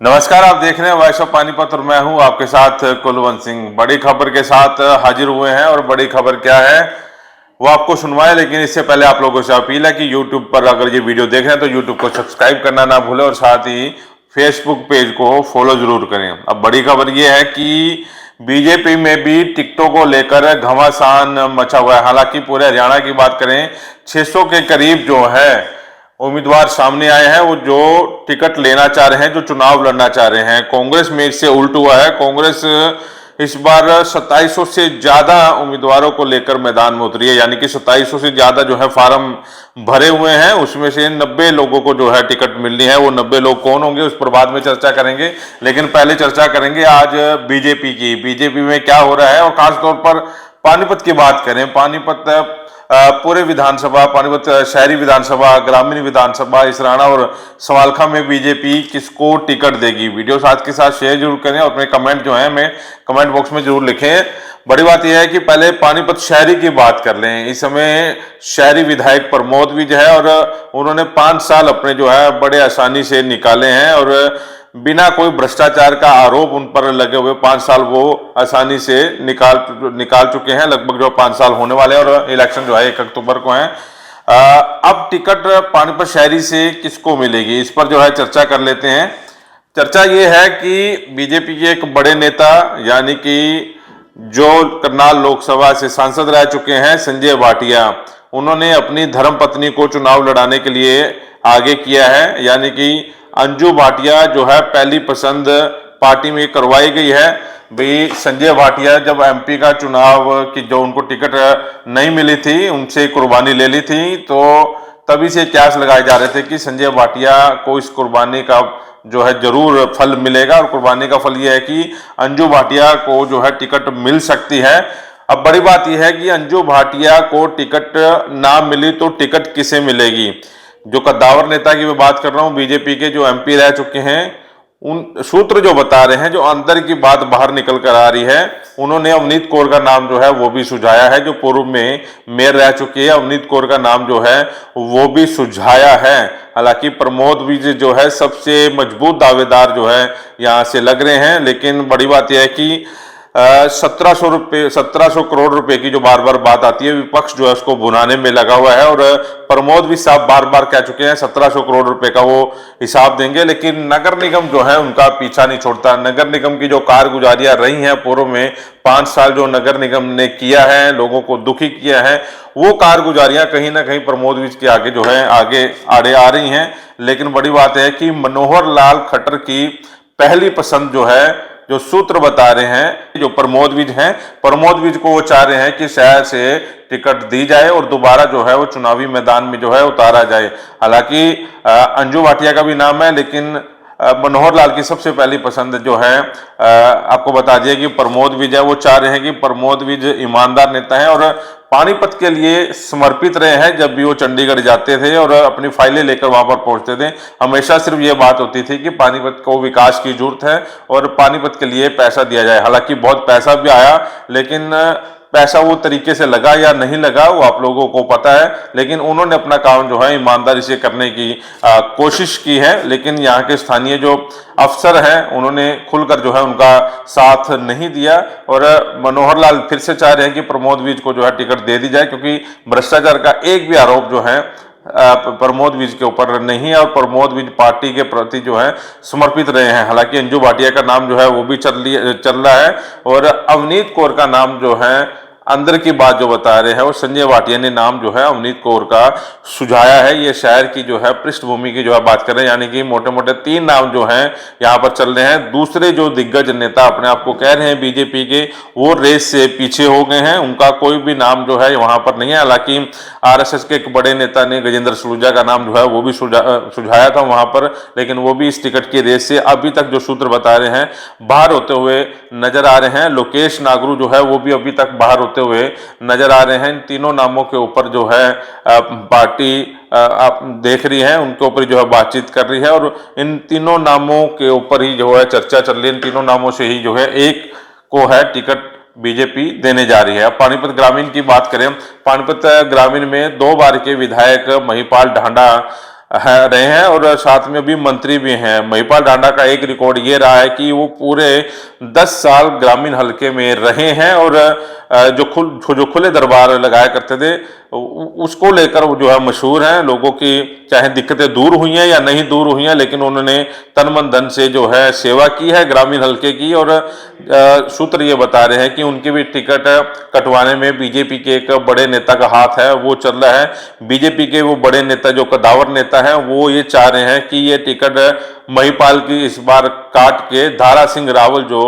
नमस्कार, आप देख रहे हैं वॉइस ऑफ पानीपत और मैं हूं आपके साथ कुलवंत सिंह। बड़ी खबर के साथ हाजिर हुए हैं और बड़ी खबर क्या है वो आपको सुनवाए, लेकिन इससे पहले आप लोगों से अपील है कि YouTube पर अगर ये वीडियो देख रहे हैं तो YouTube को सब्सक्राइब करना ना भूलें और साथ ही Facebook पेज को फॉलो जरूर करें। अब बड़ी खबर ये है कि बीजेपी में भी टिकटों को लेकर घमासान मचा हुआ है। हालांकि पूरे हरियाणा की बात करें 600 के करीब जो है उम्मीदवार सामने आए हैं, वो जो टिकट लेना चाह रहे हैं, जो चुनाव लड़ना चाह रहे हैं। कांग्रेस में इससे उल्ट हुआ है। कांग्रेस इस बार 2700 से ज्यादा उम्मीदवारों को लेकर मैदान में उतरी है, यानी कि 2700 से ज्यादा जो है फार्म भरे हुए हैं। उसमें से 90 लोगों को जो है टिकट मिलनी है। वो 90 लोग कौन होंगे उस पर बाद में चर्चा करेंगे, लेकिन पहले चर्चा करेंगे आज बीजेपी की। बीजेपी में क्या हो रहा है और खासतौर पर पानीपत की बात करें। पानीपत पूरे विधानसभा, पानीपत शहरी विधानसभा, ग्रामीण विधानसभा, इसराना और सवालखा में बीजेपी किसको टिकट देगी। वीडियो साथ के साथ शेयर जरूर करें और अपने कमेंट जो है हमें कमेंट बॉक्स में जरूर लिखें। बड़ी बात यह है कि पहले पानीपत शहरी की बात कर लें। इस समय शहरी विधायक प्रमोद विज है और उन्होंने 5 साल अपने जो है बड़े आसानी से निकाले हैं और बिना कोई भ्रष्टाचार का आरोप उन पर लगे हुए 5 साल वो आसानी से निकाल चुके हैं। लगभग जो 5 साल होने वाले हैं और इलेक्शन जो है 1 अक्टूबर को है। अब टिकट पानीपत शहरी से किसको मिलेगी, इस पर जो है चर्चा कर लेते हैं। चर्चा ये है कि बीजेपी के एक बड़े नेता, यानी कि जो करनाल लोकसभा से सांसद रह चुके हैं, संजय भाटिया, उन्होंने अपनी धर्मपत्नी को चुनाव लड़ाने के लिए आगे किया है। यानी कि अंजू भाटिया जो है पहली पसंद पार्टी में करवाई गई है। भाई संजय भाटिया जब एमपी का चुनाव की जो उनको टिकट नहीं मिली थी, उनसे कुर्बानी ले ली थी, तो तभी से कयास लगाए जा रहे थे कि संजय भाटिया को इस कुर्बानी का जो है जरूर फल मिलेगा। और कुर्बानी का फल यह है कि अंजू भाटिया को जो है टिकट मिल सकती है। अब बड़ी बात यह है कि अंजू भाटिया को टिकट ना मिली तो टिकट किसे मिलेगी। जो कद्दावर नेता की मैं बात कर रहा हूं, बीजेपी के जो एमपी रह चुके हैं, उन सूत्र जो बता रहे हैं, जो अंदर की बात बाहर निकल कर आ रही है, उन्होंने अवनीत कौर का नाम जो है वो भी सुझाया है। जो पूर्व में मेयर रह चुकी है, अवनीत कौर का नाम जो है वो भी सुझाया है। हालांकि प्रमोद विज जो है सबसे मजबूत दावेदार जो है यहां से लग रहे हैं, लेकिन बड़ी बात यह है कि 1700 करोड़ रुपए की जो बार बार बात आती है, विपक्ष जो है उसको भुनाने में लगा हुआ है। और प्रमोद भी साहब बार बार कह चुके हैं 1700 करोड़ रुपए का वो हिसाब देंगे, लेकिन नगर निगम जो है उनका पीछा नहीं छोड़ता। नगर निगम की जो कारगुजारियां रही हैं पूर्व में 5 साल जो नगर निगम ने किया है, लोगों को दुखी किया है, वो कारगुजारियां कहीं ना कहीं प्रमोद विज के आगे जो है आगे आड़े आ रही हैं। लेकिन बड़ी बात है कि मनोहर लाल खट्टर की पहली पसंद जो है, जो सूत्र बता रहे हैं, जो प्रमोद विज हैं, प्रमोद विज को वो चाह रहे हैं कि शहर से टिकट दी जाए और दोबारा जो है वो चुनावी मैदान में जो है उतारा जाए। हालांकि अंजू भाटिया का भी नाम है, लेकिन मनोहर लाल की सबसे पहली पसंद जो है, आपको बता दिया कि प्रमोद विज है। वो चाह रहे हैं कि प्रमोद विज ईमानदार नेता है और पानीपत के लिए समर्पित रहे हैं। जब भी वो चंडीगढ़ जाते थे और अपनी फाइलें लेकर वहां पर पहुंचते थे, हमेशा सिर्फ ये बात होती थी कि पानीपत को विकास की जरूरत है और पानीपत के लिए पैसा दिया जाए। हालांकि बहुत पैसा भी आया, लेकिन पैसा वो तरीके से लगा या नहीं लगा वो आप लोगों को पता है। लेकिन उन्होंने अपना काम जो है ईमानदारी से करने की कोशिश की है। लेकिन यहाँ के स्थानीय जो अफसर हैं, उन्होंने खुलकर जो है उनका साथ नहीं दिया और मनोहर लाल फिर से चाह रहे हैं कि प्रमोद विज को जो है टिकट दे दी जाए, क्योंकि भ्रष्टाचार का एक भी आरोप जो है प्रमोद विज के ऊपर नहीं है और प्रमोद विज पार्टी के प्रति जो है समर्पित रहे हैं। हालांकि अंजू भाटिया का नाम जो है वो भी चल रहा है और अवनीत कौर का नाम जो है अंदर की बात जो बता रहे हैं, और संजय भाटिया ने नाम जो है अवनीत कौर का सुझाया है। ये शहर की जो है पृष्ठभूमि की जो है बात कर रहे हैं, यानी कि मोटे मोटे 3 नाम जो हैं यहाँ पर चल रहे हैं। दूसरे जो दिग्गज नेता अपने आप को कह रहे हैं बीजेपी के, वो रेस से पीछे हो गए हैं, उनका कोई भी नाम जो है वहां पर नहीं है। हालांकि आरएसएस के एक बड़े नेता ने गजेंद्र सलूजा का नाम जो है वो भी सुझाया था वहां पर, लेकिन वो भी इस टिकट की रेस से अभी तक जो सूत्र बता रहे हैं बाहर होते हुए नजर आ रहे हैं। लोकेश नागरू जो है वो भी अभी तक बाहर होते हुए नजर आ रहे हैं। इन तीनों नामों के ऊपर जो है पार्टी आप देख रही है, उनके ऊपर जो है बातचीत कर रही है और इन तीनों नामों के ऊपर ही जो है चर्चा चल रही है। इन तीनों नामों से ही जो है एक को है टिकट बीजेपी देने जा रही है। अब पानीपत ग्रामीण की बात करें, पानीपत ग्रामीण में 2 बार के विधायक महिपाल ढांडा रहे हैं और साथ में भी मंत्री भी हैं। महिपाल ढांडा का एक रिकॉर्ड ये रहा है कि वो पूरे 10 साल ग्रामीण हलके में रहे हैं और जो खुले दरबार लगाया करते थे उसको लेकर वो जो है मशहूर हैं। लोगों की चाहे दिक्कतें दूर हुई हैं या नहीं दूर हुई हैं, लेकिन उन्होंने तन मन धन से जो है सेवा की है ग्रामीण हलके की। और सूत्र ये बता रहे हैं कि उनकी भी टिकट कटवाने में बीजेपी के एक बड़े नेता का हाथ है, वो चल रहा है। बीजेपी के वो बड़े नेता जो कदावर नेता हैं वो ये चाह रहे हैं कि ये टिकट महिपाल की इस बार काट के दारा सिंह रावल जो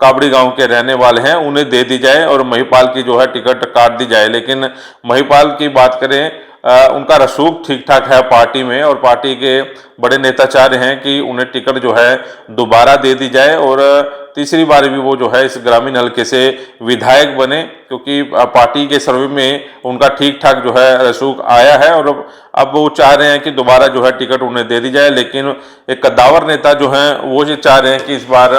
काबड़ी गांव के रहने वाले हैं उन्हें दे दी जाए और महिपाल की जो है टिकट काट दी जाए। लेकिन महिपाल की बात करें, उनका रसूख ठीक ठाक है पार्टी में और पार्टी के बड़े नेता चाह रहे हैं कि उन्हें टिकट जो है दोबारा दे दी जाए और तीसरी बार भी वो जो है इस ग्रामीण हलके से विधायक बने, क्योंकि पार्टी के सर्वे में उनका ठीक ठाक जो है रसूख आया है और अब वो चाह रहे हैं कि दोबारा जो है टिकट उन्हें दे दी जाए। लेकिन एक कद्दावर नेता जो हैं वो ये चाह रहे हैं कि इस बार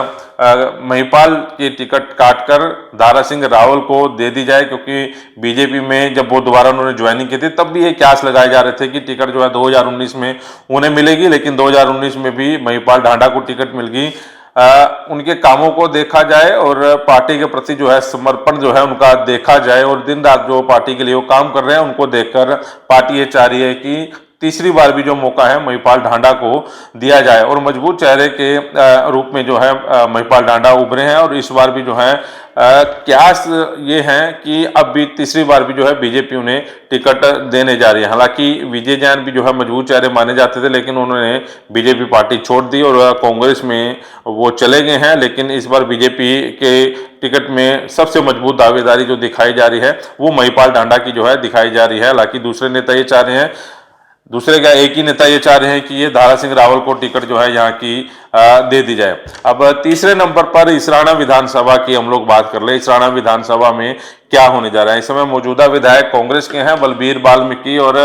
महिपाल की टिकट काटकर दारा सिंह रावल को दे दी जाए, क्योंकि बीजेपी में जब वो दोबारा उन्होंने ज्वाइनिंग की थी तब भी ये क्यास लगाए जा रहे थे कि टिकट जो है 2019 में उन्हें मिलेगी, लेकिन 2019 में भी महिपाल ढांडा को टिकट मिल गई। उनके कामों को देखा जाए और पार्टी के प्रति जो है समर्पण जो है उनका देखा जाए और दिन रात जो पार्टी के लिए वो काम कर रहे हैं उनको देखकर पार्टी ये चाह रही है कि तीसरी बार भी जो मौका है महिपाल ढांडा को दिया जाए। और मजबूत चेहरे के रूप में जो है महिपाल ढांडा उभरे हैं और इस बार भी जो है क्यास ये है कि अब भी तीसरी बार भी जो है बीजेपी उन्हें टिकट देने जा रही है। हालांकि विजय जैन भी जो है मजबूत चेहरे माने जाते थे, लेकिन उन्होंने बीजेपी पार्टी छोड़ दी और कांग्रेस में वो चले गए हैं। लेकिन इस बार बीजेपी के टिकट में सबसे मजबूत दावेदारी जो दिखाई जा रही है वो महिपाल ढांडा की जो है दिखाई जा रही है। हालांकि दूसरे नेता ये चाह रहे हैं, दूसरे क्या एक ही नेता ये चाह रहे हैं कि ये दारा सिंह रावल को टिकट जो है यहाँ की दे दी जाए। अब तीसरे नंबर पर इसराना विधानसभा की हम लोग बात कर ले। इसराना विधानसभा में क्या होने जा रहा है? इस समय मौजूदा विधायक कांग्रेस के हैं बलबीर वाल्मीकि और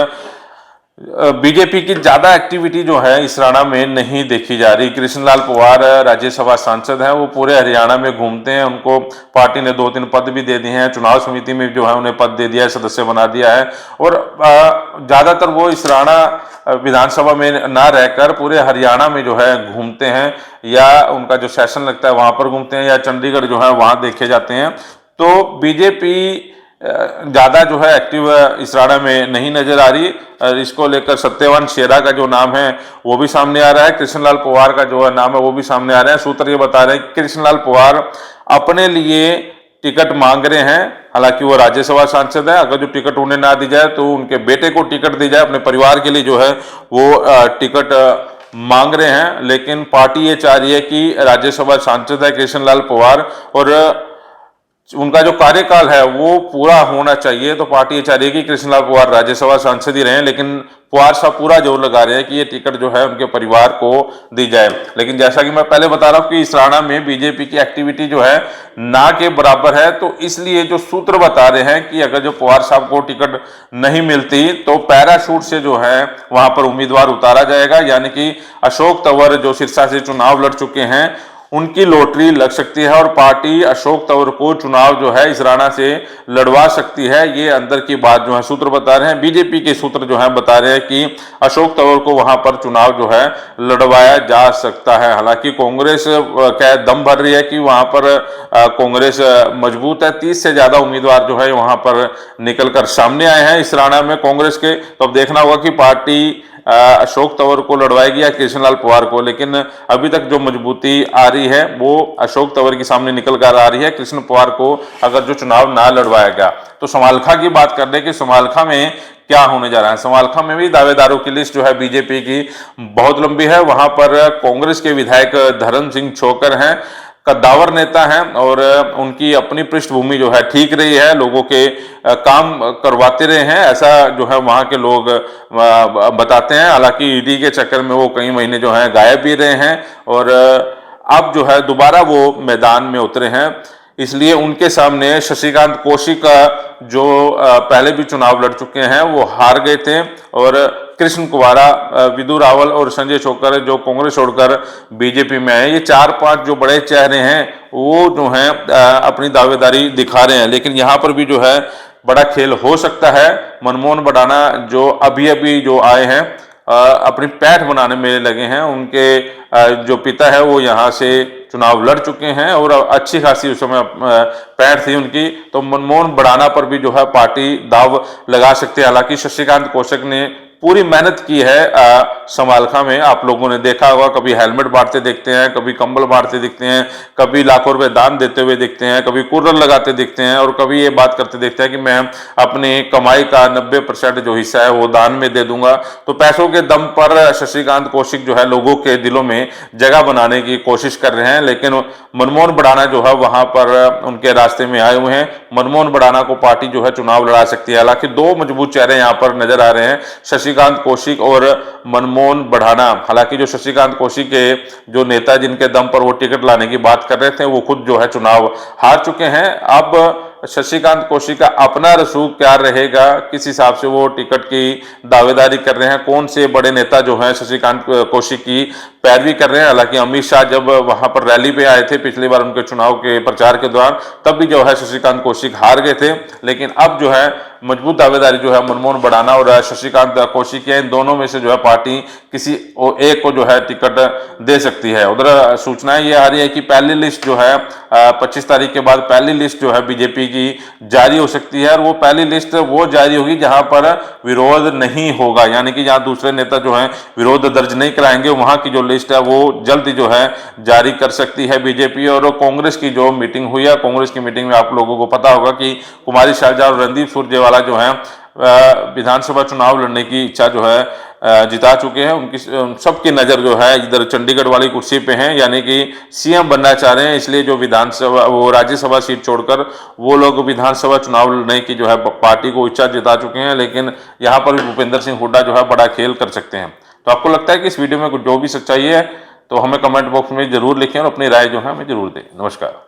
बीजेपी की ज्यादा एक्टिविटी जो है इसराना में नहीं देखी जा रही। कृष्णलाल पंवार राज्यसभा सांसद हैं, वो पूरे हरियाणा में घूमते हैं, उनको पार्टी ने 2-3 पद भी दे दिए हैं, चुनाव समिति में जो है उन्हें पद दे दिया है, सदस्य बना दिया है और ज्यादातर वो इसराना विधानसभा में ना रहकर पूरे हरियाणा में जो है घूमते हैं, या उनका जो सेशन लगता है वहां पर घूमते हैं, या चंडीगढ़ जो है वहां देखे जाते हैं। तो बीजेपी ज्यादा जो है एक्टिव इसराना में नहीं नजर आ रही। इसको लेकर सत्यवान शेरा का जो नाम है वो भी सामने आ रहा है, कृष्णलाल पंवार का जो नाम है वो भी सामने आ रहे हैं। सूत्र ये बता रहे हैं कि कृष्णलाल पंवार अपने लिए टिकट मांग रहे हैं, हालांकि वो राज्यसभा सांसद है। अगर जो टिकट उन्हें ना दी जाए तो उनके बेटे को टिकट दी जाए, अपने परिवार के लिए जो है वो टिकट मांग रहे हैं। लेकिन पार्टी ये चाह रही है कि राज्यसभा सांसद है कृष्णलाल पंवार और उनका जो कार्यकाल है वो पूरा होना चाहिए, तो पार्टी ये चाह रही है कि कृष्णलाल पंवार राज्यसभा सांसद ही रहे। लेकिन पंवार साहब पूरा जोर लगा रहे हैं कि ये टिकट जो है उनके परिवार को दी जाए। लेकिन जैसा कि मैं पहले बता रहा हूं कि इसराना में बीजेपी की एक्टिविटी जो है ना के बराबर है, तो इसलिए जो सूत्र बता रहे हैं कि अगर जो पंवार साहब को टिकट नहीं मिलती तो पैराशूट से जो है वहां पर उम्मीदवार उतारा जाएगा, यानी कि अशोक तंवर जो सिरसा से चुनाव लड़ चुके हैं उनकी लॉटरी लग सकती है और पार्टी अशोक तंवर को चुनाव जो है इसराना से लड़वा सकती है। ये अंदर की बात जो है सूत्र बता रहे हैं, बीजेपी के सूत्र जो है बता रहे हैं कि अशोक तंवर को वहां पर चुनाव जो है लड़वाया जा सकता है। हालांकि कांग्रेस क्या दम भर रही है कि वहां पर कांग्रेस मजबूत है, 30 से ज्यादा उम्मीदवार जो है वहां पर निकलकर सामने आए हैं इसराना में कांग्रेस के। तो अब देखना होगा कि पार्टी अशोक तंवर को लड़वाएगी या कृष्णलाल पंवार को। लेकिन अभी तक जो मजबूती आ रही है वो अशोक तंवर के सामने निकल कर आ रही है, कृष्ण पंवार को अगर जो चुनाव ना लड़वाया गया। तो समालखा की बात कर ले कि समालखा में क्या होने जा रहा है। समालखा में भी दावेदारों की लिस्ट जो है बीजेपी की बहुत लंबी है। वहां पर कांग्रेस के विधायक धर्म सिंह छोकर हैं, कद्दावर नेता हैं और उनकी अपनी पृष्ठभूमि जो है ठीक रही है, लोगों के काम करवाते रहे हैं, ऐसा जो है वहां के लोग बताते हैं। हालांकि ईडी के चक्कर में वो कई महीने जो है गायब भी रहे हैं और अब जो है दोबारा वो मैदान में उतरे हैं। इसलिए उनके सामने शशिकांत कौशिक जो पहले भी चुनाव लड़ चुके हैं वो हार गए थे और कृष्ण कुमारा, विदु रावल और संजय छोकर जो कांग्रेस छोड़कर बीजेपी में आए, ये 4-5 जो बड़े चेहरे हैं वो जो हैं अपनी दावेदारी दिखा रहे हैं। लेकिन यहाँ पर भी जो है बड़ा खेल हो सकता है। मनमोहन बडाना जो अभी अभी जो आए हैं अपनी पैठ बनाने में लगे हैं। उनके जो पिता है वो यहाँ से चुनाव लड़ चुके हैं और अच्छी खासी उस समय पैठ थी उनकी, तो मनमोहन बढ़ाना पर भी जो है पार्टी दाव लगा सकती है। हालांकि शशिकांत कौशिक ने पूरी मेहनत की है समालखा में। आप लोगों ने देखा होगा, कभी हेलमेट बांटते देखते हैं, कभी कंबल बांटते दिखते हैं, कभी लाखों रुपए दान देते हुए दिखते हैं, कभी कुर्रल लगाते दिखते हैं और कभी ये बात करते दिखते हैं कि मैं अपनी कमाई का 90% जो हिस्सा है वो दान में दे दूंगा। तो पैसों के दम पर शशिकांत कौशिक जो है लोगों के दिलों में जगह बनाने की कोशिश कर रहे हैं, लेकिन मनमोहन बढ़ाना जो है वहां पर उनके रास्ते में आए हुए हैं। मनमोहन बढ़ाना को पार्टी जो है चुनाव लड़ा सकती है। हालांकि दो मजबूत चेहरे यहाँ पर नजर आ रहे हैं, शशिकांत कौशिक और मनमोहन बढ़ाना। हालांकि जो शशिकांत कौशिक के जो नेता जिनके दम पर वो टिकट लाने की बात कर रहे थे वो खुद जो है चुनाव हार चुके हैं। अब शशिकांत कौशिक का अपना रसूख क्या रहेगा, किस हिसाब से वो टिकट की दावेदारी कर रहे हैं, कौन से बड़े नेता जो हैं शशिकांत कौशिक की पैरवी कर रहे हैं। हालांकि अमित शाह जब वहां पर रैली पे आए थे पिछली बार उनके चुनाव के प्रचार के दौरान, तब भी जो है शशिकांत कौशिक हार गए थे। लेकिन अब जो है मजबूत दावेदारी जो है मनमोहन बढ़ाना और शशिकांत कौशिक है, इन दोनों में से जो है पार्टी किसी एक को जो है टिकट दे सकती है। उधर सूचनाएं ये आ रही है कि पहली लिस्ट जो है 25 तारीख के बाद पहली लिस्ट जो है बीजेपी की जारी हो सकती है और वो पहली लिस्ट वो जारी होगी जहां पर विरोध नहीं होगा, यानी कि जहां दूसरे नेता जो है विरोध दर्ज नहीं कराएंगे, वहां की जो लिस्ट है वो जल्द ही जो है जारी कर सकती है बीजेपी। और कांग्रेस की जो मीटिंग हुई है, कांग्रेस की मीटिंग में आप लोगों को पता होगा कि कुमारी शैलजा और रणदीप सुरजेवाला जो है विधानसभा चुनाव लड़ने की इच्छा जो है जिता चुके हैं। उनकी सबकी नजर जो है इधर चंडीगढ़ वाली कुर्सी पे है, यानी कि सीएम बनना चाह रहे हैं। इसलिए जो विधानसभा वो राज्यसभा सीट छोड़कर वो लोग विधानसभा चुनाव लड़ने की जो है पार्टी को इच्छा जता चुके हैं। लेकिन यहाँ पर भी भूपेंद्र सिंह हुड्डा जो है बड़ा खेल कर सकते हैं। तो आपको लगता है कि इस वीडियो में जो भी सच्चाई है तो हमें कमेंट बॉक्स में जरूर लिखें और अपनी राय जो है हमें जरूर दें। नमस्कार।